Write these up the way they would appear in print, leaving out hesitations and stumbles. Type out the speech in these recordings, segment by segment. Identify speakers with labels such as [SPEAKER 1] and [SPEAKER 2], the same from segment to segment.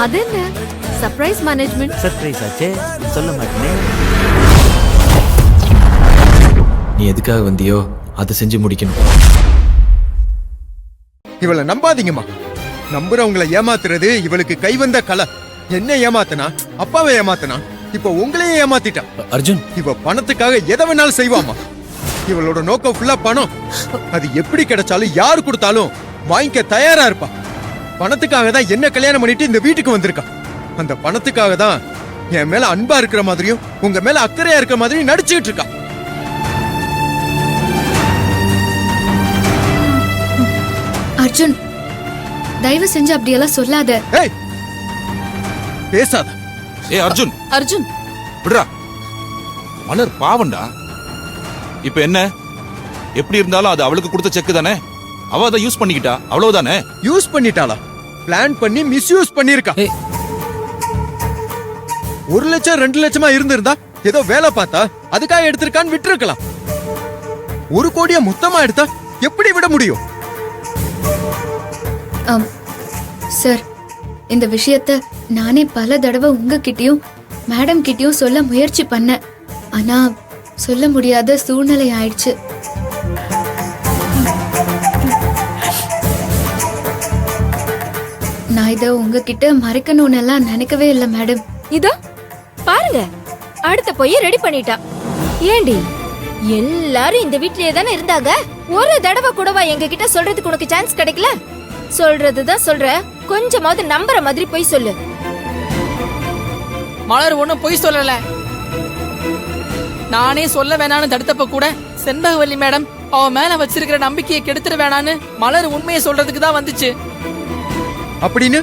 [SPEAKER 1] அது என்ன surprise management?
[SPEAKER 2] Surprise ஆச்சே, சொல்ல மாட்டேனே.
[SPEAKER 3] நீ எதுக்காக வந்தியோ அதை செஞ்சு முடிக்கணும்.
[SPEAKER 4] இவளை நம்பாதீங்கம்மா. நம்புறவங்களை ஏமாத்துறது இவளுக்கு கைவந்த கலை. என்ன ஏமாத்தனா? அப்பாவை ஏமாத்தனா? இப்ப உங்களையே ஏமாத்திட்டா.
[SPEAKER 3] அர்ஜுன்,
[SPEAKER 4] இவ பணத்துக்காக எதை வேணாலும் செய்வாமா. இவளோட நோக்கம் ஃபுல்லா பணம். அது எப்படி கிடைச்சாலும் யாரு கொடுத்தாலும் வாங்கிக்க தயாரா இருப்பா. பணத்துக்காக தான் என்ன கல்யாணம் பண்ணிட்டு இந்த வீட்டுக்கு வந்திருக்கா. அந்த பணத்துக்காக தான் என் மேல அன்பா இருக்கிற மாதிரியும் உங்க மேல அக்கறையா இருக்கிற மாதிரியும் நடிச்சுக்கிட்டு இருக்கா.
[SPEAKER 1] அர்ஜுன், தயவு செஞ்சு அப்படியெல்லாம் சொல்லாத.
[SPEAKER 4] ஏய், பேசாத.
[SPEAKER 5] அர்ஜுன்,
[SPEAKER 1] அர்ஜுன்
[SPEAKER 5] விடுறா. மலர் பாவண்டா. இப்ப என்ன? எப்படி இருந்தாலும் அது அவளுக்கு கொடுத்த செக் தானே. அவ அதை யூஸ் பண்ணிக்கிட்டா, அவ்வளவுதானே.
[SPEAKER 4] யூஸ் பண்ணிட்டாளா? பிளான் பண்ணி மிஸ்யூஸ் பண்ணிருக்கா. 1 லட்சம் 2 லட்சமா இருந்திருந்தா ஏதோ வேலை பார்த்தா அதுக்காக எடுத்திருக்கான்னு விட்டுருக்கலாம். 1 கோடியா மொத்தமா எடுத்தா எப்படி விட முடியும்?
[SPEAKER 1] சார், இந்த விஷயத்த நானே பல தடவை உங்ககிட்டயும் மேடம் கிட்டயும் சொல்ல முயற்சி பண்ணேன். ஆனா சொல்ல முடியாத சூழ்நிலை ஆயிடுச்சு. நான் இத உங்ககிட்ட மறைக்கணும்னு எல்லாம் நினைக்கவே இல்லை மேடம்.
[SPEAKER 6] இதோ பாருங்க, அடுத்த போய் ரெடி பண்ணிட்டா. ஏண்டி, எல்லாரும் இந்த வீட்லயே தானே இருந்தாங்க. ஒரு தடவை கூடவா எங்க கிட்ட சொல்றதுக்கு உனக்கு சான்ஸ் கிடைக்கல? சொல்றதுதான் சொல்ற, கொஞ்சமாவது நம்புற மாதிரி போய் சொல்லு.
[SPEAKER 7] மலர் ஒண்ணும் பொய் சொல்லல. நானே சொல்ல வேணான்னு தடுத்தப்ப கூட செண்பகவல்லி மேடம் அவ மேல வச்சிருக்கிற நம்பிக்கையை கெடுத்துட வேணான்னு மலர் உண்மையை சொல்றதுக்கு தான் வந்துச்சு.
[SPEAKER 4] அப்படின்னு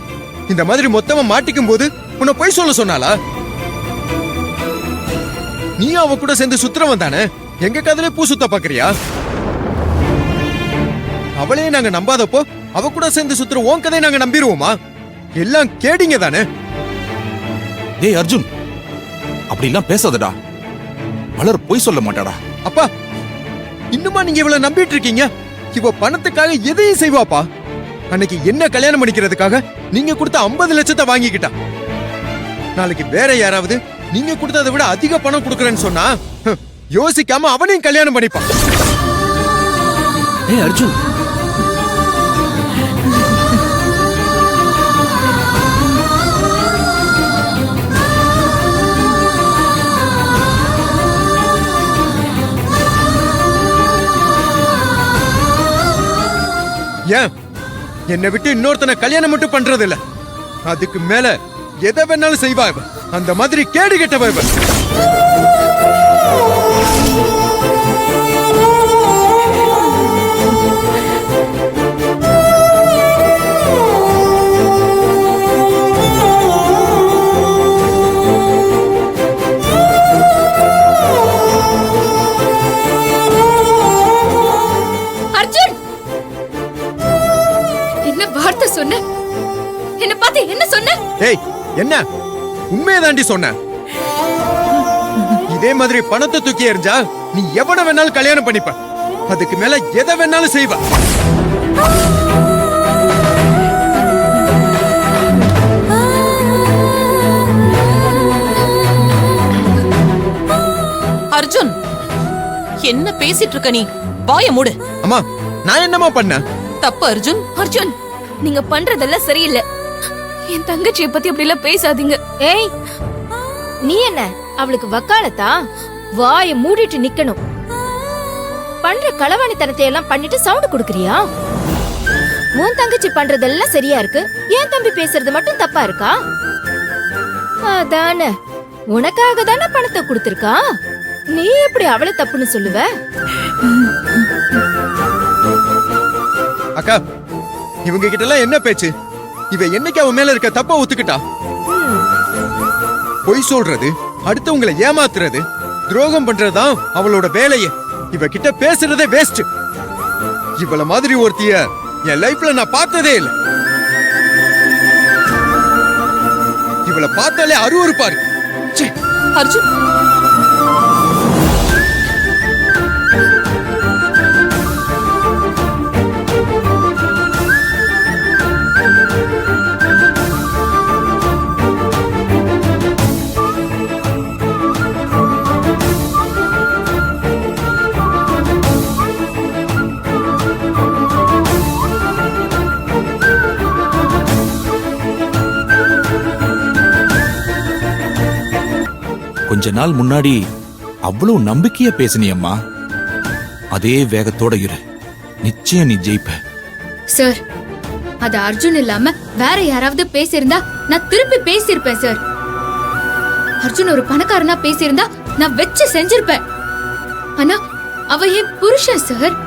[SPEAKER 4] இந்த மாதிரி மொத்தமா மாட்டிக்கும் போது உன்னை பொய் சொல்ல சொன்னாளா? நீ அவ கூட சேர்ந்து சுத்துறவன் தானே. எங்க கதையில பூ சுத்த பாக்குறியா? அவளையே நாங்க நம்பாதப்போ அவ கூட சேர்ந்து சுத்துற உன் கதையை நாங்க நம்பிடுவோமா? எல்லாம் கேடிங்க தானே.
[SPEAKER 5] டேய் அர்ஜுன், அப்படி எல்லாம் பேசாதடா. மலர் பொய் சொல்ல மாட்டாடா.
[SPEAKER 4] அப்பா, இன்னுமா நீங்க இவளை நம்பிட்டு இருக்கீங்க? இவ பணத்துக்காக எதையும் செய்வாப்பா. அன்னைக்கு என்ன கல்யாணம் பண்ணிக்கிறதுக்காக நீங்க கொடுத்த 50 லட்சத்தை வாங்கிக்கிட்டா. நாளைக்கு வேற யாராவது நீங்க கொடுத்ததை விட அதிக பணம் கொடுக்கறேன்னு சொன்னா யோசிக்காம அவனையும் கல்யாணம் பண்ணிப்பான்.
[SPEAKER 3] ஏய் அர்ஜுன்,
[SPEAKER 4] ஏன் என்னை விட்டு இன்னொருத்தனை கல்யாணம் மட்டும் பண்றது இல்ல, அதுக்கு மேல எதை வேணாலும் செய்வா இவ. அந்த மாதிரி கேடு கெட்டவ இவ.
[SPEAKER 1] அர்ஜுன், என்ன வார்த்தை சொன்ன? என்ன பார்த்து என்ன சொன்ன?
[SPEAKER 4] ஏய், என்ன உண்மையை தாண்டி சொன்ன. இதே மாதிரி பணத்தை தூக்கி எறிஞ்சா நீ எவனை வேணாலும் கல்யாணம் பண்ணிப்ப. அதுக்கு மேல எதை வேணாலும் செய்வ.
[SPEAKER 7] அர்ஜுன், என்ன பேசிட்டு இருக்க நீ? வாய மூடு.
[SPEAKER 4] அம்மா, நான் என்னமா பண்ண?
[SPEAKER 7] தப்பு அர்ஜுன்.
[SPEAKER 6] அர்ஜுன், நீங்க பண்றதெல்லாம் சரியில்லை.
[SPEAKER 1] என் தங்கச்சியை பத்தி அப்படி எல்லாம் பேசாதீங்க.
[SPEAKER 6] ஏய், நீ என்ன அவளுக்கு வக்காலத்தா? வாய மூடிட்டு நிக்கணும். பண்ற களவாணித்தனத்தை எல்லாம் பண்ணிட்டு சவுண்ட் கொடுக்கறியா? உன் தங்கச்சி பண்றதெல்லாம் சரியா இருக்கு, ஏன் தம்பி பேசுறது மட்டும் தப்பா இருக்கா? அதானே, உனக்காக தானே பணத்தை கொடுத்திருக்கா. நீ எப்படி அவளை தப்புன்னு சொல்லுவ?
[SPEAKER 4] அக்கா, இவங்க கிட்ட எல்லாம் என்ன பேச்சு? இவ என்னைக்கு அவன் மேல இருக்க தப்ப ஒத்துக்கிட்டா? பொய் சொல்றது, அடுத்தவங்களை ஏமாத்துறது, துரோகம் பண்றதுதான் அவளோட வேலையே. இவ கிட்ட பேசுறதே வேஸ்ட். இவள மாதிரி ஒருத்திய என் லைஃப்ல நான் பார்த்ததே இல்ல. இவளை பார்த்தாலே அருவருப்பா இருக்கு.
[SPEAKER 7] அர்ஜுன்,
[SPEAKER 5] கொஞ்ச நாள் முன்னாடி அவ்வளவு நம்பிக்கையா பேசினியம்மா. அதே வேகத்தோட இரு, நிச்சயம் நீ ஜெயிப்ப.
[SPEAKER 1] சார், அது அர்ஜுன் இல்லாம வேற யாராவது பேசியிருந்தா நான் திருப்பி பேசியிருப்பேன் சார். அர்ஜுன் ஒரு பணக்காரனா பேசியிருந்தா நான் வச்சு செஞ்சிருப்பேன். ஆனா அவ என் புருஷன் சார்.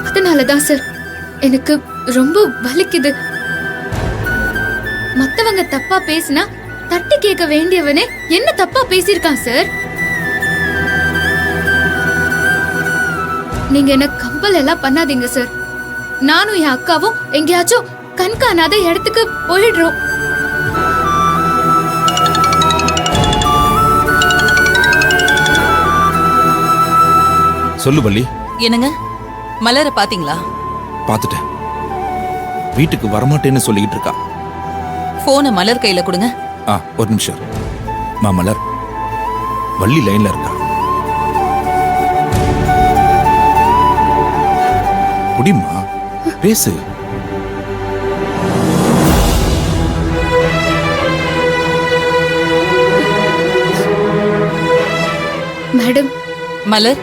[SPEAKER 1] அதனாலதான் சார் எனக்கு ரொம்ப வலிக்குது. மத்தவங்க தப்பா பேசினா தட்டி கேட்க வேண்டியவனே என்ன தப்பா பேசியிருக்கான் சார். நீங்க என்ன கம்பல் எல்லாம் பண்ணாதீங்க சார். நானும் என் அக்காவும் எங்கேயாச்சும் கண்காணாத இடத்துக்கு போயிடுறோம்.
[SPEAKER 5] சொல்லு வள்ளி.
[SPEAKER 8] என்னங்க, மலரை பாத்தீங்களா?
[SPEAKER 5] பாத்துட்டேன். வீட்டுக்கு வரமாட்டேன்னு சொல்லிக்கிட்டு இருக்கா.
[SPEAKER 8] போனை மலர் கையில கொடுங்க.
[SPEAKER 5] ஒரு நிமிஷம். மலர், வள்ளி லைன்ல இருக்கா. குடிமா, பேசு.
[SPEAKER 1] மேடம்.
[SPEAKER 8] மலர்,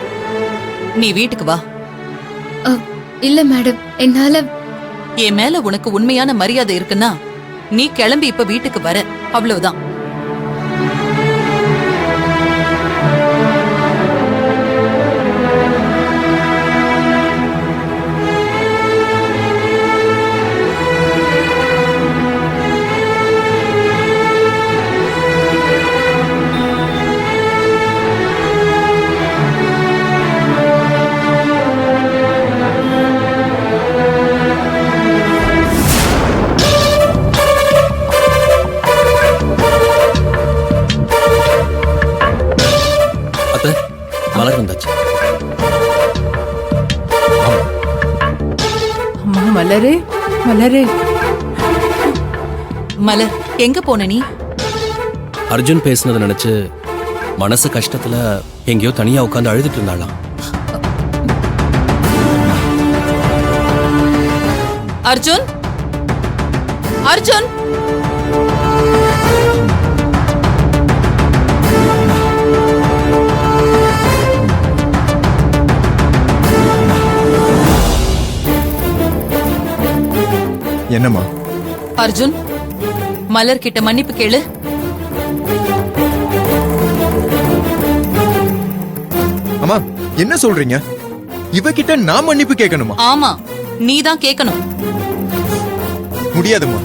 [SPEAKER 8] நீ வீட்டுக்கு வா.
[SPEAKER 1] இல்ல மேடம், என்னால.
[SPEAKER 8] என் மேல உனக்கு உண்மையான மரியாதை இருக்குன்னா நீ கிளம்பி இப்ப வீட்டுக்கு வர, அவ்வளவுதான்.
[SPEAKER 3] மலர் வந்தாச்சு.
[SPEAKER 9] அம்மா மலரே, மலரே.
[SPEAKER 8] மலர், எங்க போன நீ?
[SPEAKER 3] அர்ஜுன் பேசுனதை நினைச்சு மனசு கஷ்டத்துல எங்கேயோ தனியா உட்காந்து அழுதுட்டு இருந்தாளாம்.
[SPEAKER 8] அர்ஜுன், அர்ஜுன்.
[SPEAKER 4] என்னம்மா?
[SPEAKER 8] அர்ஜுன், மலர் கிட்ட மன்னிப்பு கேளு.
[SPEAKER 4] அம்மா, என்ன சொல்றீங்க? இவகிட்ட நான் மன்னிப்பு கேட்கணுமா?
[SPEAKER 8] ஆமா, நீதான் கேட்கணும்.
[SPEAKER 4] முடியாதும்மா.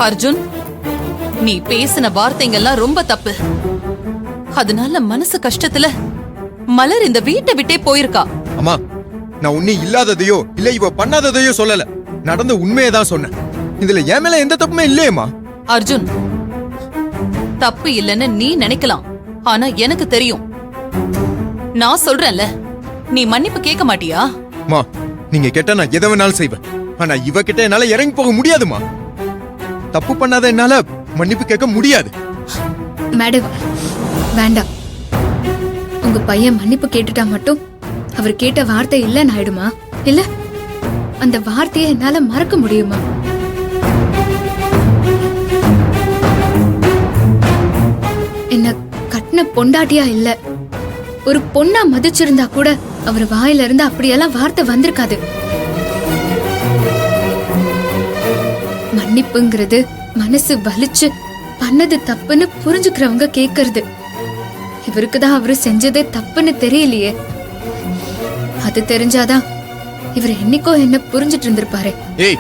[SPEAKER 8] அர்ஜுன், நீ பேசின வார்த்தைங்கெல்லாம் ரொம்ப தப்பு. அதனால மனசு கஷ்டத்துல மலர் இந்த வீட்டை விட்டே போயிருக்கா.
[SPEAKER 4] அம்மா, நான் உன்னை இல்லாததையோ இல்ல இவ பண்ணாததையோ சொல்லல. நடந்த உண்மையை தான் சொன்னேன். இதுல என் மேல எந்த தப்புமே இல்லையேம்மா.
[SPEAKER 8] அர்ஜுன், தப்பு இல்லைன்னு நீ நினைக்கலாம், ஆனா எனக்கு தெரியும். நான் சொல்றேன்ல, நீ மன்னிப்பு கேட்க மாட்டியா?
[SPEAKER 4] அம்மா, நீங்க கேட்டா நான் எதை வேணாலும் செய்வேன். ஆனா இவ கிட்ட என்னால இறங்கி போக முடியாதுமா. தப்பு பண்ணாத என்னால மன்னிப்பு கேட்க முடியாது.
[SPEAKER 1] மேடம், வேண்டாம். உங்க பையன் மன்னிப்பு கேட்டுட்டா மட்டும் அவர் கேட்ட வார்த்தை இல்லன்னு ஆயிடுமா? இல்ல அந்த வார்த்தையை என்னால மறக்க முடியுமா? என்ன கட்டின பொண்டாட்டியா இல்ல, ஒரு பொண்ணா மதிச்சிருந்தா கூட அவர் வாயில இருந்து அப்படியெல்லாம் வார்த்தை வந்திருக்காது. மன்னிப்புங்கிறது மனசு வலிச்சு பண்ணது தப்புன்னு புரிஞ்சுக்கிறவங்க கேக்குறது. இவருக்குதான் அவரு செஞ்சதே தப்புன்னு தெரியலையே. அது தெரிஞ்சாதான் இவர் என்னைக்கோ என்ன புரிஞ்சிட்டு இருந்திருப்பாரு.
[SPEAKER 4] ஏய்,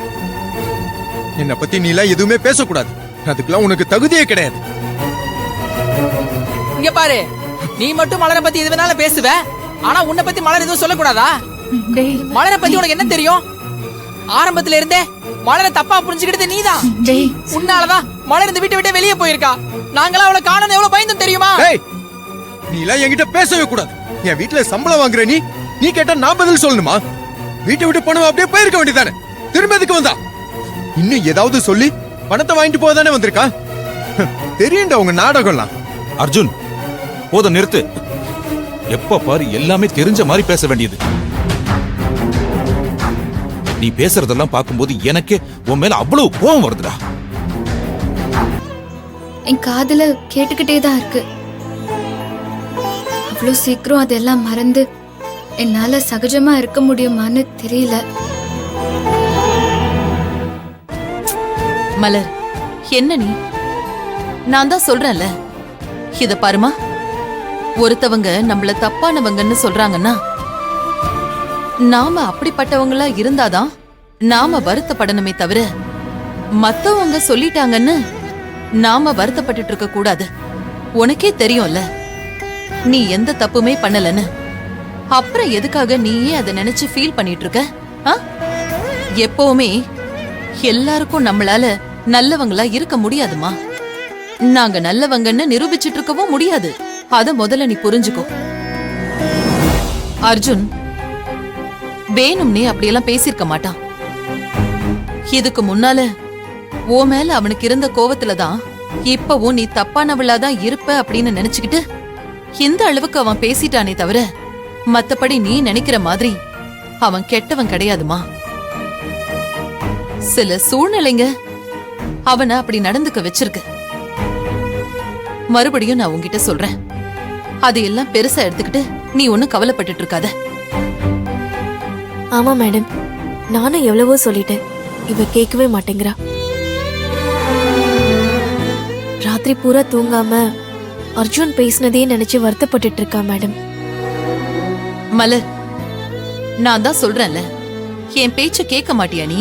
[SPEAKER 4] என்ன பத்தி நீ எல்லாம் எதுவுமே பேசக்கூடாது. அதுக்கெல்லாம் உனக்கு தகுதியே கிடையாது.
[SPEAKER 7] இங்க பாரு, நீ மட்டும் மலரை பத்தி எது வேணாலும் பேசுவ, ஆனா உன்னை பத்தி மலர் எதுவும் சொல்லக்கூடாதா? மலரை பத்தி உனக்கு என்ன தெரியும்? ஆரம்பத்துல இருந்தே மலரை தப்பா புரிஞ்சுக்கிட்டது நீதான். உன்னாலதான் மலர் இந்த வீட்டை விட்டு வெளியே போயிருக்கா. நாங்களாம் அவளை காணணும் எவ்வளவு பயந்தும் தெரியுமா?
[SPEAKER 4] நீ எல்லாம் என்கிட்ட பேசவே கூடாது. என் வீட்டுல சம்பளம் வாங்குற நீ கேட்டா நான் பதில் சொல்லணுமா? வீட்டை விட்டு போனவ அப்படியே போயிருக்க வேண்டியதானே. திரும்ப எதுக்கு வந்தா? இன்னும் ஏதாவது சொல்லி பணத்தை வாங்கிட்டு போதானே வந்திருக்கா? தெரியும்டா உங்க நாடகம்லாம்.
[SPEAKER 5] அர்ஜுன், போத நிறுத்து. எப்ப பாரு எல்லாமே தெரிஞ்ச மாதிரி பேச வேண்டியது. நீ பேசுறதெல்லாம் பார்க்கும்போது எனக்கே உன் மேல அவ்வளவு கோவம் வருதுடா.
[SPEAKER 1] என் காதுல கேட்டுக்கிட்டே தான் இருக்கு. அவ்வளோ சீக்கிரம் அதெல்லாம் மறந்து என்னால சகஜமா இருக்க முடியுமான்னு தெரியல.
[SPEAKER 8] மலர், என்ன நீ? நான் தான் சொல்றேன்ல, இத பாருமா, ஒருத்தவங்க நம்மள தப்பானவங்கன்னு சொல்றாங்கன்னா நாம அப்படிப்பட்டவங்களா இருந்தாதான் நாம வருத்தப்படணுமே தவிர மத்தவங்க சொல்லிட்டாங்கன்னு நாம வருத்தப்பட்டுட்டு இருக்க கூடாது. உனக்கே தெரியும்ல நீ எந்த தப்புமே பண்ணலன்னு. அப்புறம் எதுக்காக நீயே அதை நினைச்சு ஃபீல் பண்ணிட்டு இருக்க? எப்பவுமே எல்லாருக்கும் நம்மளால நல்லவங்களா இருக்க முடியாதுமா. நாங்க நல்லவங்கன்னு நிரூபிச்சிட்டு இருக்கவும் முடியாது. அத முதல்ல நீ புரிஞ்சுக்கோ. அர்ஜுன் வேணும்னே அப்படியெல்லாம் பேசியிருக்க மாட்டான். இதுக்கு முன்னால ஓ மேல அவனுக்கு இருந்த கோவத்துலதான் இப்பவும் நீ தப்பானவளாதான் இருப்ப அப்படின்னு நினைச்சுக்கிட்டு இந்த அளவுக்கு அவன் பேசிட்டானே தவிர மத்தபடி நீ நினைக்கிற மாதிரி அவன் கெட்டவன் கிடையாதுமா. சில சூழ்நிலைங்க அவனை அப்படி நடந்துக்க வச்சிருக்கு. மறுபடியும் நான் உன்கிட்ட சொல்றேன், அதையெல்லாம் பெருசா எடுத்துக்கிட்டு நீ ஒன்னும் கவலைப்பட்டுட்டு இருக்காத.
[SPEAKER 10] ஆமா மேடம், நானும் எவ்வளவோ சொல்லிட்டேன், இவ கேட்கவே மாட்டேங்கிறா. ராத்திரி பூரா தூங்காம அர்ஜுன் பேசினதே நினைச்சு வருத்தப்பட்டுட்டு இருக்கா மேடம்.
[SPEAKER 8] மலர், நான் தான் சொல்றேன்ல, என் பேச்ச கேட்க மாட்டியா நீ?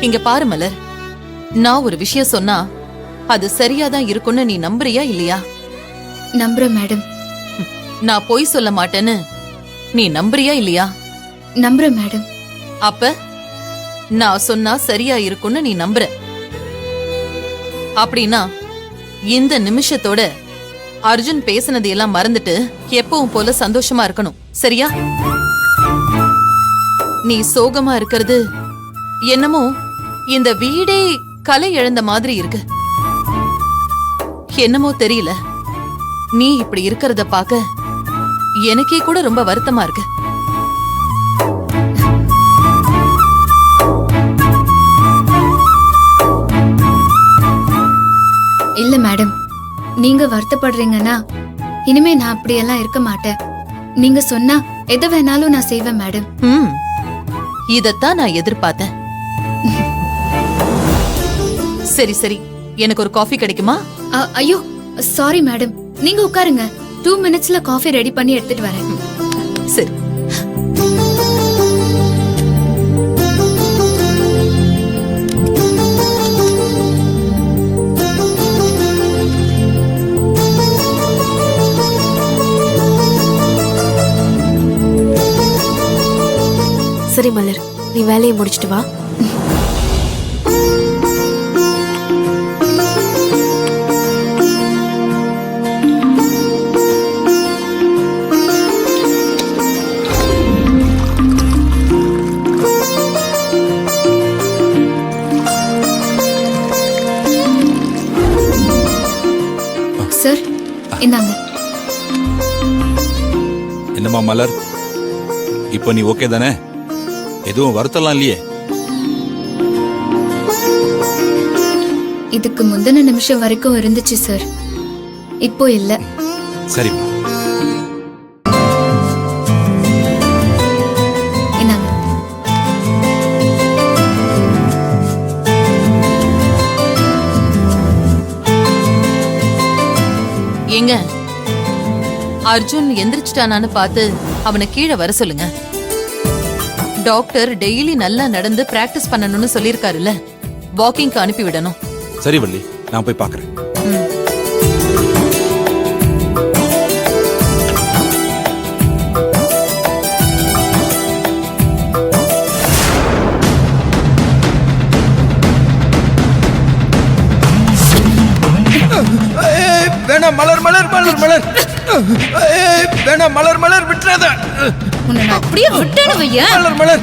[SPEAKER 8] இங்க பாரு மலர், நான் ஒரு விஷயம் சொன்னா அது சரியாதான் இருக்கும்னு நீ நம்புறியா இல்லையா?
[SPEAKER 1] நம்புறேன் மேடம்.
[SPEAKER 8] நான் பொய் சொல்ல மாட்டேன்னு நீ நம்புறியா இல்லையா?
[SPEAKER 1] நம்புறேன் மேடம்.
[SPEAKER 8] அப்ப நான் சொன்னா சரியா இருக்கும்னு நீ நம்புற. அப்படின்னா இந்த நிமிஷத்தோட அர்ஜுன் பேசினதையெல்லாம் மறந்துட்டு எப்பவும் போல சந்தோஷமா இருக்கணும், சரியா? நீ சோகமா இருக்கிறது என்னமோ இந்த வீடே கலை இழந்த மாதிரி இருக்கு. என்னமோ தெரியல, நீ இப்படி இருக்கிறத பார்க்க எனக்கே கூட ரொம்ப வருத்தமா இருக்கு.
[SPEAKER 1] இல்ல மேடம், நீங்க வருத்தப்படுறீங்கன்னா இனிமே நான் அப்படியெல்லாம் இருக்க மாட்டேன். நீங்க சொன்னா எதை வேணாலும் நான் செய்வேன் மேடம்.
[SPEAKER 8] இதத்தான் நான் எதிர்பார்த்தேன். சரி சரி, எனக்கு ஒரு காஃபி கிடைக்குமா?
[SPEAKER 1] ஐயோ சாரி மேடம், நீங்க உட்காருங்க. 2 minutesல காஃபி ரெடி பண்ணி எடுத்துட்டு வரேன்.
[SPEAKER 8] சரி.
[SPEAKER 10] சரி மலர், நீ வேலையை முடிச்சிட்டு வா.
[SPEAKER 1] சார் இந்தாங்க.
[SPEAKER 5] என்னம்மா மலர், இப்ப நீ ஓகே தானே? எதுவும் வருத்தலாம் இல்லையே?
[SPEAKER 1] இதுக்கு முந்தின நிமிஷம் வரைக்கும் இருந்துச்சு சார், இப்போ இல்ல.
[SPEAKER 5] சரிம்மா.
[SPEAKER 1] இந்தாங்க.
[SPEAKER 8] ஏங்க, அர்ஜுன் எந்திரிச்சிட்டானான்னு பார்த்து அவனை கீழே வர சொல்லுங்க. டாக்டர் டெய்லி நல்லா நடந்து பிராக்டிஸ் பண்ணணும்னு சொல்லிருக்காருல்ல, வாக்கிங்க்கு அனுப்பி விடணும்.
[SPEAKER 5] சரி வள்ளி, நான் போய் பாக்குறேன்.
[SPEAKER 4] வேணாம் மலர் மலர் மலர் மலர், வேணாம் மலர் மலர், விட்டுறாத.
[SPEAKER 1] உன்னை நான் அப்படியே விட்டேன்னு வையேன்.
[SPEAKER 4] மலர் மலர்,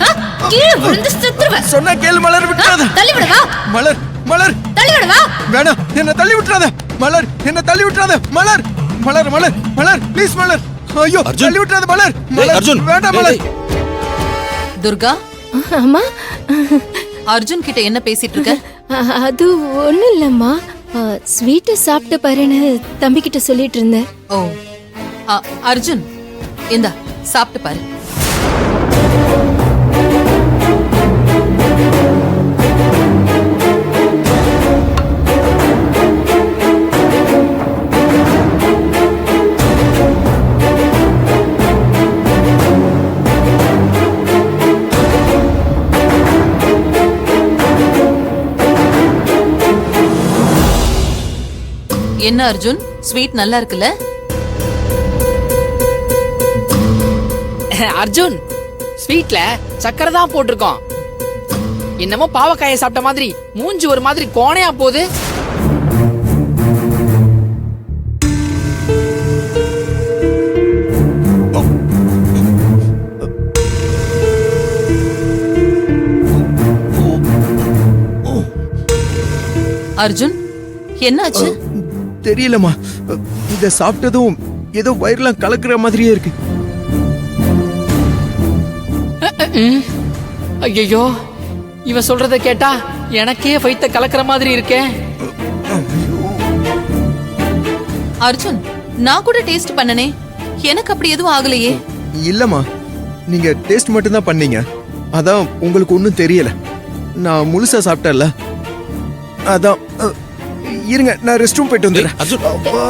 [SPEAKER 1] கீழே விழுந்து செத்துருவேன்.
[SPEAKER 4] சொன்னா கேளு மலர், விட்டுறாத.
[SPEAKER 1] தள்ளி விடவா?
[SPEAKER 4] மலர் மலர்,
[SPEAKER 1] தள்ளி விடவா?
[SPEAKER 4] வேணாம், என்ன தள்ளி விட்டுறாத. மலர், என்ன தள்ளி விட்டுறாத. மலர் மலர் மலர் மலர், ப்ளீஸ் மலர். ஐயோ,
[SPEAKER 5] அர்ஜுன்,
[SPEAKER 4] தள்ளி விட்டுறாத மலர்.
[SPEAKER 5] டேய்,
[SPEAKER 4] மலர்,
[SPEAKER 5] அர்ஜுன்,
[SPEAKER 4] வேண்டாம் மலர்.
[SPEAKER 8] துர்கா,
[SPEAKER 6] அம்மா
[SPEAKER 8] அர்ஜுன் கிட்ட என்ன பேசிட்டு இருக்க?
[SPEAKER 6] அது ஒண்ணும் இல்லம்மா. ஸ்வீட்டை சாப்பிட்டு பாருன்னு தம்பி கிட்ட சொல்லிட்டு இருந்தேன்.
[SPEAKER 8] ஓ அர்ஜுன், இந்தா சாப்பிட்டு பாரு. என்ன அர்ஜுன், ஸ்வீட் நல்லா இருக்குல்ல?
[SPEAKER 7] அர்ஜுன், ஸ்வீட்ல சக்கரை தான் போட்டிருக்கோம். என்னமோ பாவக்காயை சாப்பிட்ட மாதிரி மூஞ்சி ஒரு மாதிரி கோணையா போகுது.
[SPEAKER 8] அர்ஜுன், என்னாச்சு?
[SPEAKER 4] தெரியலம்மா, இத சாப்பிட்டதும் ஏதோ வயிறுலாம் கலக்குற மாதிரியே இருக்கு.
[SPEAKER 7] ஐயோ, இவன் சொல்றத கேட்டா எனக்கே வயித்த கலக்கிற மாதிரி இருக்கே.
[SPEAKER 8] அர்ஜுன், நான் கூட டேஸ்ட் பண்ணனே, எனக்கு அப்படி எதுவும் ஆகலையே.
[SPEAKER 4] இல்லம்மா, நீங்க டேஸ்ட் மட்டும் தான் பண்ணீங்க, அதான் உங்களுக்கு ஒன்றும் தெரியல. நான் முழுசா சாப்பிட்டேன்ல, அதான். இருங்க, நான் ரெஸ்ட் ரூம் போயிட்டு வந்துடுறேன்.
[SPEAKER 5] அர்ஜுன்,
[SPEAKER 4] அப்பா.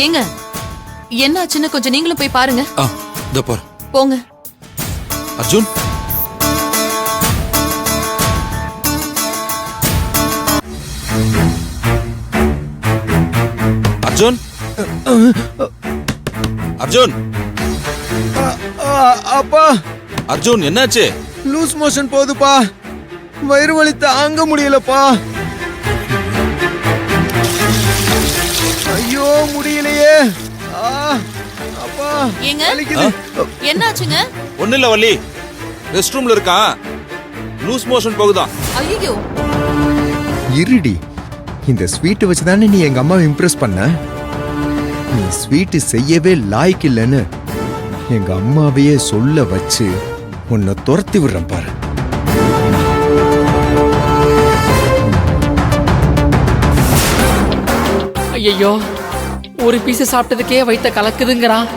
[SPEAKER 8] ஏங்க, என்னாச்சுன்னு கொஞ்சம் நீங்களும் போய் பாருங்க.
[SPEAKER 5] இதோ பாரு.
[SPEAKER 8] போங்க.
[SPEAKER 5] அர்ஜுன், அர்ஜுன், அர்ஜுன்,
[SPEAKER 4] அப்பா,
[SPEAKER 5] அர்ஜுன், என்னாச்சு?
[SPEAKER 4] லூஸ் மோஷன் போகுதுப்பா, வயிறு வலி தாங்க முடியலப்பா. ஐயோ, முடியலையே. அப்பா,
[SPEAKER 8] ஏங்க,
[SPEAKER 4] வலிக்குது.
[SPEAKER 8] என்னாச்சுங்க?
[SPEAKER 5] ஒண்ணு இல்ல வள்ளி, ரெஸ்ட் ரூம்ல இருக்கான், லூஸ் மோஷன் போகுதான்.
[SPEAKER 8] ஐயோ,
[SPEAKER 4] இருடி, இந்த ஸ்வீட் வச்சு தானே நீ எங்க அம்மாவை இம்ப்ரெஸ் பண்ண. நீ ஸ்வீட் செய்யவே லாய்க்கு இல்லைன்னு எங்க அம்மாவையே சொல்ல வச்சு உன்னை துரத்தி விடுறேன் பாரு.
[SPEAKER 7] ஐயோ, ஒரு பீஸ் சாப்பிட்டதுக்கே வயித்த கலக்குதுங்கிறான்.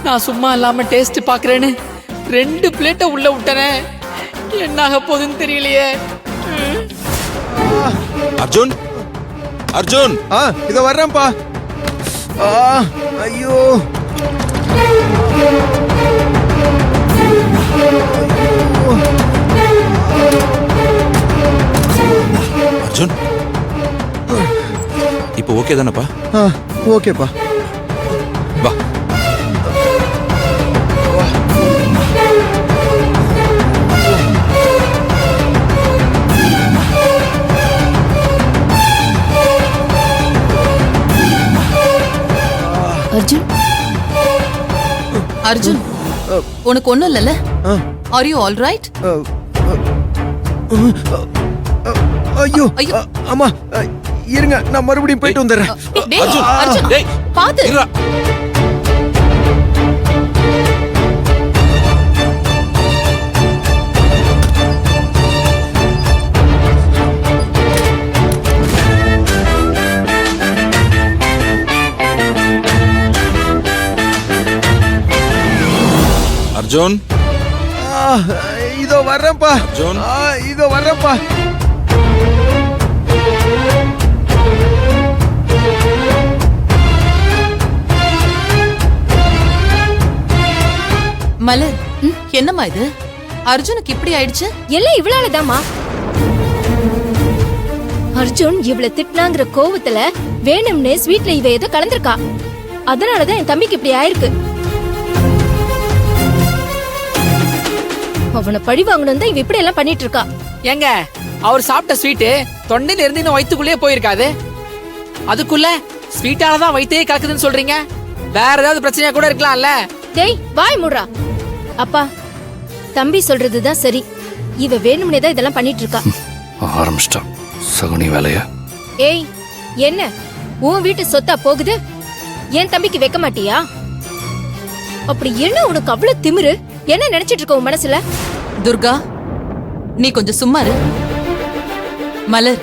[SPEAKER 7] நான் சும்மா இல்லாம டேஸ்ட் பாக்குறேன்னு 2 பிளேட்டை உள்ள விட்டனே, என்னாக போகுதுன்னு தெரியலையே.
[SPEAKER 5] அர்ஜுன், அர்ஜுன்,
[SPEAKER 4] இத வர்றேன்ப்பா. ஐயோ,
[SPEAKER 5] அர்ஜுன், இப்போ ஓகே தானப்பா?
[SPEAKER 4] ஓகேப்பா.
[SPEAKER 5] வா.
[SPEAKER 6] அர்ஜுன்,
[SPEAKER 8] அர்ஜுன், உனக்கு ஒண்ணும் இல்லல்ல? Are you all right?
[SPEAKER 4] ஐயோ, அம்மா, இருங்க, நான் மறுபடியும் போயிட்டு வந்துடுறேன்.
[SPEAKER 5] அர்ஜுன்,
[SPEAKER 8] அர்ஜுன்,
[SPEAKER 5] டேய்,
[SPEAKER 8] பாத்து.
[SPEAKER 5] இருடா. அர்ஜுன்,
[SPEAKER 4] இதோ வர்றேன்ப்பா.
[SPEAKER 5] அர்ஜுன்.
[SPEAKER 4] இதோ வர்றேன்ப்பா.
[SPEAKER 8] மலர், என்னம்மா இது? அர்ஜுனுக்கு இப்படி ஆயிடுச்சு?
[SPEAKER 6] எல்லாம் இவளாலதாம்மா. அர்ஜுன் இவ்வளவு திட்டினாங்கிற கோவத்துல வேணும்னே ஸ்வீட்ல இவ ஏதோ கலந்திருக்கா. அதனாலதான் என் தம்பிக்கு இப்படி ஆயிருக்கு. அவனை பழி வாங்கணும் தான் இவ இப்படி எல்லாம் பண்ணிட்டு இருக்கா.
[SPEAKER 7] ஏங்க, அவர் சாப்பிட்ட ஸ்வீட்டு தொண்டையில இருந்து இன்னும் வயித்துக்குள்ளே போயிருக்காது. அதுக்குள்ள ஸ்வீட்டால தான் வயித்தையே கலக்குதுன்னு சொல்றீங்க. வேற ஏதாவது பிரச்சனையா கூட இருக்கலாம்ல.
[SPEAKER 6] டேய் வாய் மூடுறா. அப்பா தம்பி சொல்றதுதான் சரி. இவ வேணும்னே தான் இதெல்லாம் பண்ணிட்டு இருக்கா.
[SPEAKER 3] ஆரம்பிச்சிட்டா சகுனி வேலைய.
[SPEAKER 6] ஏய் என்ன உன் வீட்டு சொத்தா போகுது, என் தம்பிக்கு வைக்க மாட்டியா? அப்படி என்ன உனக்கு அவ்வளவு திமிரு? என்ன நினைச்சிட்டு இருக்க உன் மனசுல?
[SPEAKER 8] துர்கா, நீ கொஞ்சம் சும்மா இரு. மலர்,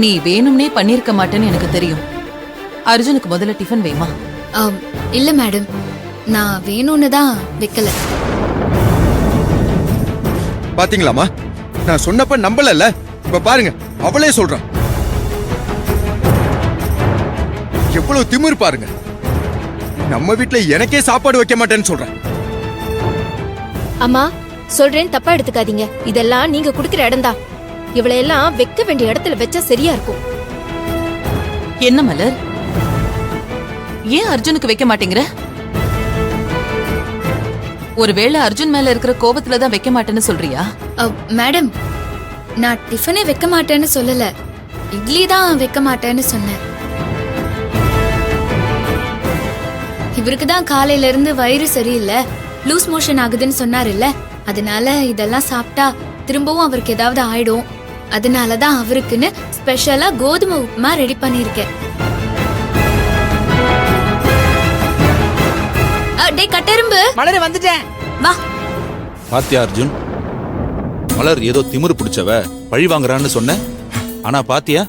[SPEAKER 8] நீ வேணும்னே பண்ணிருக்க மாட்டேன்னு எனக்கு தெரியும். அர்ஜுனுக்கு முதல்ல டிஃபன் வேமா?
[SPEAKER 1] இல்ல மேடம், நான் வேணும்னு தான் வைக்கல.
[SPEAKER 4] பாத்தீங்களாமா, நான் சொன்னப்ப நம்பலல்ல. இப்ப பாருங்க, அவளே சொல்றான். எவ்வளவு திமிரு பாருங்க. நம்ம வீட்ல எனக்கே சாப்பாடு வைக்க மாட்டேன்னு சொல்றேன்.
[SPEAKER 6] அம்மா சொல்றேன், தப்பா எடுத்துக்காதீங்க. இதெல்லாம் நீங்க குடுக்கிற இடம்தான். இவளையெல்லாம் வைக்க வேண்டிய இடத்துல வச்சா சரியா இருக்கும்.
[SPEAKER 8] என்ன மலர், ஏன் அர்ஜுனுக்கு வைக்க மாட்டேங்கிற? ஒருவேளை அர்ஜுன் மேல இருக்கிற கோபத்துல தான் வைக்க மாட்டேன்னு சொல்றியா?
[SPEAKER 1] மேடம், நான் டிஃபனே வைக்க மாட்டேன்னு சொல்லல, இட்லி தான் வைக்க மாட்டேன்னு சொன்னேன். இவருக்கு தான் காலையில இருந்து வயிறு சரியில்லை, லூஸ் மோஷன் ஆகுதுன்னு சொன்னாரு இல்ல, அதனால இதெல்லாம் சாப்பிட்டா திரும்பவும் அவருக்கு ஏதாவது ஆயிடும். அதனாலதான் அவருக்குன்னு ஸ்பெஷலா கோதுமை உப்புமா ரெடி பண்ணிருக்கேன். டேய் கட்டெரும்பு,
[SPEAKER 7] மலர் வந்துட்டேன்.
[SPEAKER 1] வா.
[SPEAKER 5] பாத்தியா அர்ஜுன், மலர் ஏதோ திமிரு பிடிச்சவ பழி வாங்குறான்னு சொன்ன. ஆனா பாத்தியா,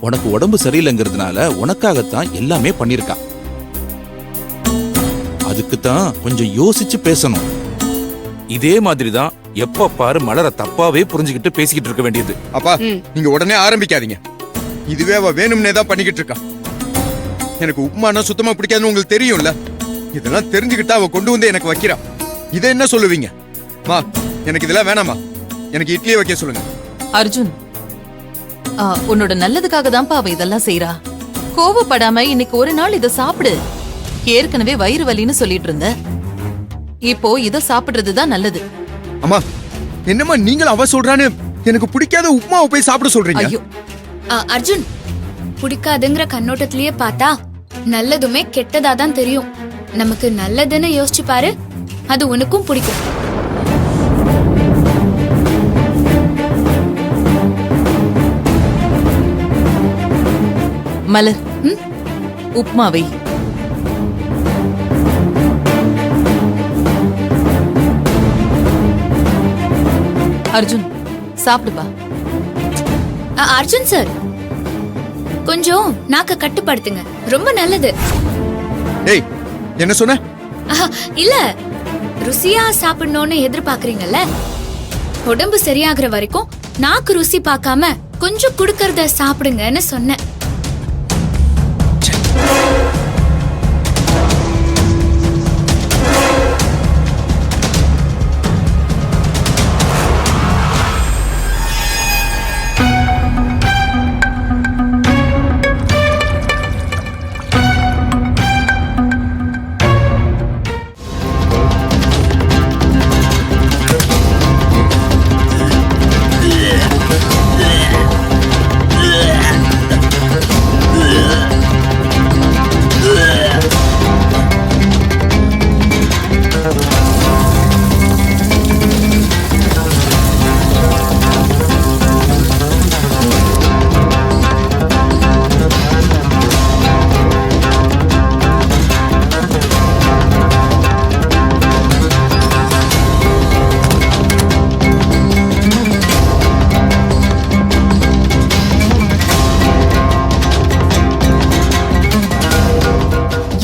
[SPEAKER 5] உனக்கு உடம்பு சரியில்லைங்கிறதுனால உனக்காகத்தான் எல்லாமே பண்ணிருக்கா. அதுக்குத்தான் கொஞ்சம் யோசிச்சு பேசணும். இதே மாதிரிதான் எப்ப பாரு மலரை தப்பாவே புரிஞ்சுக்கிட்டு பேசிக்கிட்டு இருக்க வேண்டியது.
[SPEAKER 4] அப்பா, நீங்க உடனே ஆரம்பிக்காதீங்க. இதுவே அவ வேணும்னே தான் பண்ணிக்கிட்டு இருக்கா. எனக்கு உப்புமானா சுத்தமா பிடிக்காதுன்னு உங்களுக்கு தெரியும்ல. இதெல்லாம் தெரிஞ்சுக்கிட்டா அவ கொண்டு வந்து எனக்கு வைக்கிறா. இதை என்ன சொல்லுவீங்க? மா, எனக்கு இதெல்லாம் வேணாமா, எனக்கு இட்லியே வைக்க சொல்லுங்க.
[SPEAKER 8] அர்ஜுன், உன்னோட நல்லதுக்காக தான்ப்பா அவ இதெல்லாம் செய்யறா. கோவப்படாம இன்னைக்கு ஒரு நாள் இத சாப்பிடு. ஏற்கனவே வயிறு வலின்னு சொல்லிட்டு இருந்த, இப்போ இத சாப்பிடுறதுதான் நல்லது.
[SPEAKER 4] அம்மா, என்னம்மா நீங்களும் அவ சொல்றான்னு எனக்கு பிடிக்காத உப்புமாவை போய் சாப்பிட சொல்றீங்க?
[SPEAKER 8] ஐயோ
[SPEAKER 1] அர்ஜுன், பிடிக்காதுங்கிற கண்ணோட்டத்திலேயே பார்த்தா நல்லதுமே கெட்டதா தான் தெரியும். நமக்கு நல்லதுன்னு யோசிச்சு பாரு, அது உனக்கும் பிடிக்கும்.
[SPEAKER 8] மலர், உப்மாவை. அர்ஜுன் சாப்பிடுப்பா.
[SPEAKER 1] அர்ஜுன் சார், கொஞ்சம் நாக்க கட்டுப்படுத்துங்க, ரொம்ப நல்லது.
[SPEAKER 4] ஏய், என்ன சொன்ன?
[SPEAKER 1] இல்ல, ருசியா சாப்பிடணும்னு எதிர்பார்க்கறீங்கல்ல, உடம்பு சரியாகிற வரைக்கும் நாக்கு ருசி பார்க்காம கொஞ்சம் குடுக்கறத சாப்பிடுங்கன்னு சொன்னேன்.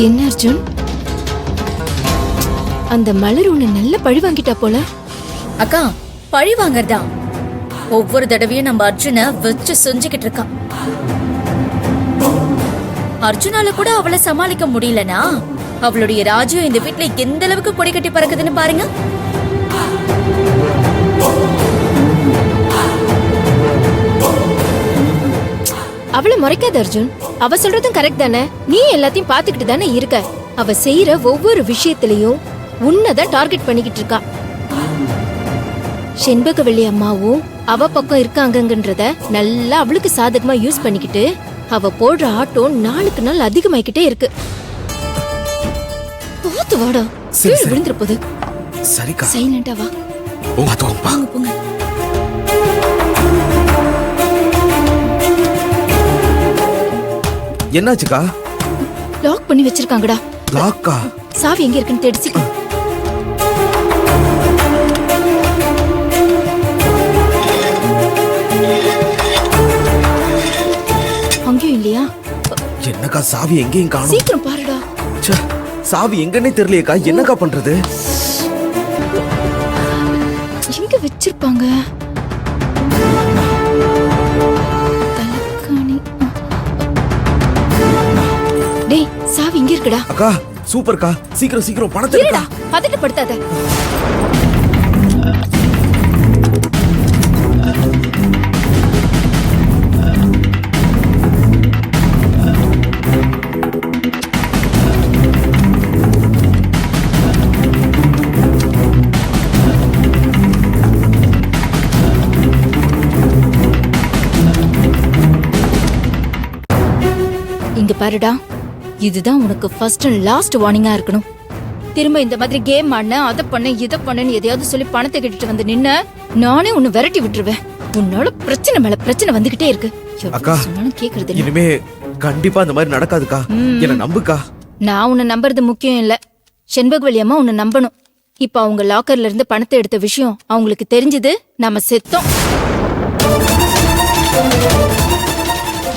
[SPEAKER 6] என்ன அர்ஜுன், அந்த மலர் உன்னை நல்ல பழி வாங்கிட்டா போல.
[SPEAKER 11] அக்கா, பழி வாங்கறதா? ஒவ்வொரு தடவையும் நம்ம அர்ஜுனை வச்சு செஞ்சுக்கிட்டு இருக்கான். அர்ஜுனால கூட அவளை சமாளிக்க முடியலனா அவளுடைய ராஜ்யம் இந்த வீட்டுல எந்த அளவுக்கு கொடி கட்டி பறக்குதுன்னு பாருங்க.
[SPEAKER 6] அவளை முறைக்காத அர்ஜுன், அவ சொல்றதும் கரெக்ட் தானே. நீ எல்லாத்தையும் பாத்துக்கிட்டு தானே இருக்க. அவ செய்யற ஒவ்வொரு விஷயத்திலையும் உன்னதான் டார்கெட் பண்ணிக்கிட்டு இருக்கா. செண்பகவல்லி அம்மாவும் அவ பக்கம் இருக்காங்கன்றத நல்லா அவளுக்கு சாதகமா யூஸ் பண்ணிக்கிட்டு அவ போடுற ஆட்டம் நாளுக்கு நாள் அதிகமாயிக்கிட்டே இருக்கு. பார்த்து வாடா,
[SPEAKER 2] சரி,
[SPEAKER 6] கீழே
[SPEAKER 2] சரி.
[SPEAKER 6] விழுந்துற போது.
[SPEAKER 2] சரிக்கா
[SPEAKER 6] சைலண்டா வா.
[SPEAKER 2] போங்க
[SPEAKER 6] போங்க.
[SPEAKER 2] என்னாச்சுக்கா?
[SPEAKER 6] லாக் பண்ணி வச்சிருக்காங்கடா.
[SPEAKER 2] லாக்கா?
[SPEAKER 6] சாவி எங்க இருக்குன்னு தேடி சீக்கிரம். அங்கேயும் இல்லையா?
[SPEAKER 2] என்னக்கா சாவி எங்கேயும் காணோம்.
[SPEAKER 6] சீக்கிரம் பாருடா.
[SPEAKER 2] ச்சே, சாவி எங்கன்னே தெரியலையேக்கா. என்னக்கா பண்றது?
[SPEAKER 6] எங்க வச்சிருப்பாங்க? தலகாணி. டேய், சாவி இங்க இருக்குடா.
[SPEAKER 2] அக்கா சூப்பர்க்கா. சீக்கிரம் சீக்கிரம் பணத்தை
[SPEAKER 6] இருடா,
[SPEAKER 2] எடுக்கா.
[SPEAKER 6] பதட்டப்படுத்தாத. இங்க பாருடா, இதுதான் உனக்கு ஃபர்ஸ்ட் அண்ட் லாஸ்ட் வார்னிங்கா இருக்கணும். திரும்ப இந்த மாதிரி கேம் ஆடின, அதை பண்ண இதை பண்ணன்னு எதையாவது சொல்லி பணத்தை கட்டிட்டு வந்து நின்ன, நானே உன்னை விரட்டி விட்டுருவேன். உன்னால பிரச்சனை மேல பிரச்சனை வந்துகிட்டே இருக்கு. எவ்வளவு
[SPEAKER 2] அக்கா,
[SPEAKER 6] சொன்னாலும் கேக்குறது இல்ல.
[SPEAKER 2] இனிமே கண்டிப்பா அந்த மாதிரி நடக்காதுக்கா. என்ன நம்புக்கா.
[SPEAKER 6] நான் உன்னை நம்புறது முக்கியம் இல்ல, செண்பகவல்லி அம்மா உன்னை நம்பணும். இப்ப அவங்க லாக்கர்ல இருந்து பணத்தை எடுத்த விஷயம் அவங்களுக்கு தெரிஞ்சது, நாம செத்தோம்.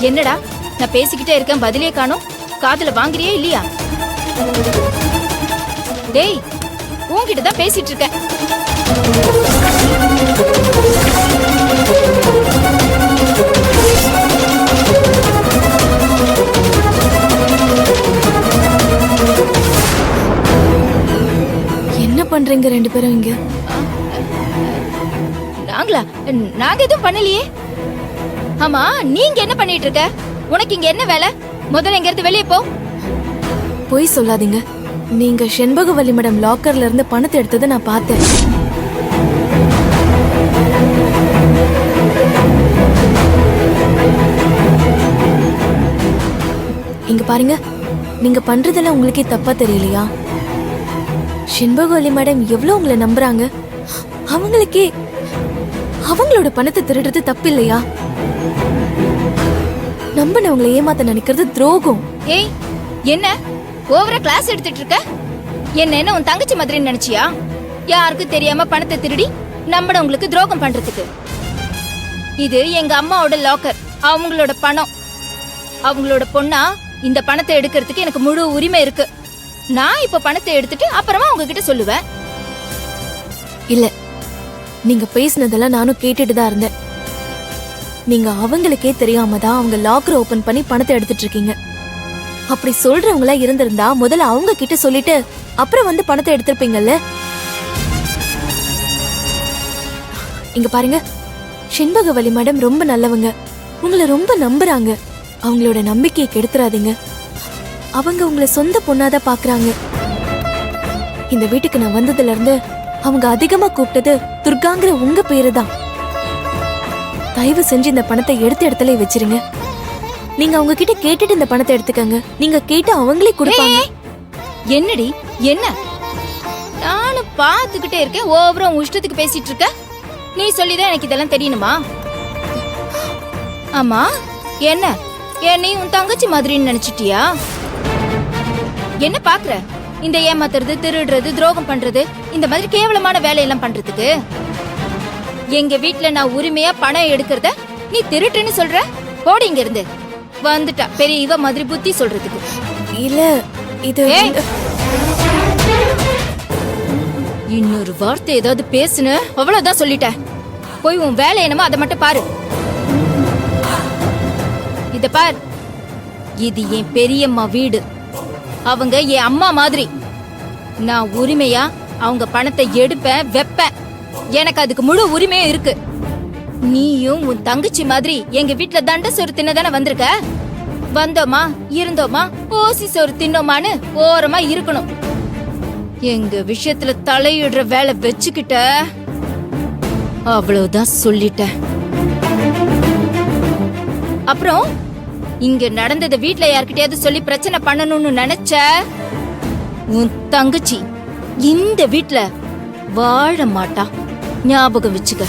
[SPEAKER 6] என்னடா நான் பேசிக்கிட்டே இருக்கேன், பதிலே காணோம். காதுல வாங்குறியே இல்லையா? டேய், உன்கிட்ட தான் பேசிட்டு இருக்கேன்.
[SPEAKER 10] என்ன பண்றீங்க ரெண்டு பேரும் இங்க?
[SPEAKER 6] நாங்க எதுவும் பண்ணலையே. ஆமா, நீங்க என்ன பண்ணிட்டு இருக்க? உனக்கு இங்க என்ன வேலை? முதல்ல இங்க இருந்து வெளியே போ.
[SPEAKER 10] பொய் சொல்லாதீங்க. நீங்க செண்பகவல்லி மேடம் லாக்கர்ல இருந்து பணத்தை எடுத்ததை நான் பார்த்தேன். இங்க பாருங்க, நீங்க பண்றதெல்லாம் உங்களுக்கே தப்பா தெரியலையா? செண்பகவல்லி மேடம் எவ்வளவு உங்களை நம்புறாங்க. அவங்களுக்கே அவங்களோட பணத்தை திருடுறது தப்பு இல்லையா? நம்பினவங்களை ஏமாத்த நினைக்கிறது துரோகம்.
[SPEAKER 6] ஏய், என்ன ஓவரா கிளாஸ் எடுத்துட்டு இருக்க? என்ன உன் தங்கச்சி மாதிரி நினைச்சியா? யாருக்கும் தெரியாம பணத்தை திருடி நம்பினவங்களுக்கு துரோகம் பண்றதுக்கு. இது எங்க அம்மாவோட லாக்கர், அவங்களோட பணம். அவங்களோட பொண்ணா இந்த பணத்தை எடுக்கிறதுக்கு எனக்கு முழு உரிமை இருக்கு. நான் இப்ப பணத்தை எடுத்துட்டு அப்புறமா உங்ககிட்ட சொல்லுவேன்.
[SPEAKER 10] இல்ல, நீங்க பேசினதெல்லாம் நானும் கேட்டுட்டு தான் இருந்தேன். நீங்க அவங்களுக்கே தெரியாம தான் அவங்க லாக்கர் ஓபன் பண்ணி பணத்தை எடுத்துட்டு இருக்கீங்க. அப்படி சொல்றவங்களா இருந்திருந்தா முதல்ல அவங்க கிட்ட சொல்லிட்டு அப்புறம் வந்து பணத்தை எடுத்திருப்பீங்கல்ல. இங்க பாருங்க, செண்பகவல்லி மேடம் ரொம்ப நல்லவங்க, உங்களை ரொம்ப நம்புறாங்க. அவங்களோட நம்பிக்கையை கெடுத்துறாதீங்க. அவங்க உங்களை சொந்த பொண்ணாதான் பாக்குறாங்க. இந்த வீட்டுக்கு நான் வந்ததுல இருந்து அவங்க அதிகமா கூப்பிட்டது துர்காங்கிற உங்க பேரு தான். தயவு செஞ்சு இந்த பணத்தை எடுத்த இடத்துல வச்சிருங்க. நீங்க அவங்க கிட்ட கேட்டுட்டு இந்த பணத்தை எடுத்துக்கங்க. நீங்க கேட்டு அவங்களே கொடுப்பாங்க.
[SPEAKER 6] என்னடி என்ன? நானும் பாத்துக்கிட்டே இருக்கேன், ஓவரா உன் இஷ்டத்துக்கு பேசிட்டு இருக்க. நீ சொல்லிதான் எனக்கு இதெல்லாம் தெரியணுமா? ஆமா, என்ன நீ உன் தங்கச்சி மாதிரின்னு நினைச்சிட்டியா? என்ன பாக்குற? இந்த ஏமாத்துறது, திருடுறது, துரோகம் பண்றது, இந்த மாதிரி கேவலமான வேலையெல்லாம் பண்றதுக்கு எங்க வீட்ல நான் உரிமையா பணம் எடுக்கிறத நீ திருட்டுன்னு சொல்ற? போடி இங்க இருந்து. வந்துட்டா பெரிய இவ மாதிரி புத்தி சொல்றதுக்கு.
[SPEAKER 10] இல்ல, இது
[SPEAKER 6] இன்னொரு வார்த்தை ஏதாவது பேசுன அவ்வளவுதான் சொல்லிட்டேன். போய் உன் வேலை என்னமோ அதை மட்டும் பாரு. இத பார், இது என் பெரியம்மா வீடு. அவங்க என் அம்மா மாதிரி. நான் உரிமையா அவங்க பணத்தை எடுப்பேன், வைப்பேன். எனக்கு அதுக்கு முழு உரிமையும் இருக்கு. நீயும் உன் தங்கச்சி மாதிரி எங்க வீட்டுல தண்ட சோறு தின்னதானே வந்திருக்க. வந்தோமா இருந்தோமா ஓசி சோறு தின்னோமான்னு ஓரமா இருக்கணும். எங்க விஷயத்துல தலையிடுற வேலை வச்சுக்கிட்ட அவ்வளவுதான் சொல்லிட்டேன். அப்புறம் இங்க நடந்தத வீட்ல யார்கிட்டயாவது சொல்லி பிரச்சனை பண்ணணும்னு நினைச்ச உன் தங்கச்சி இந்த வீட்ல வாழ மாட்டா. ஞாபகம் வச்சுக்க.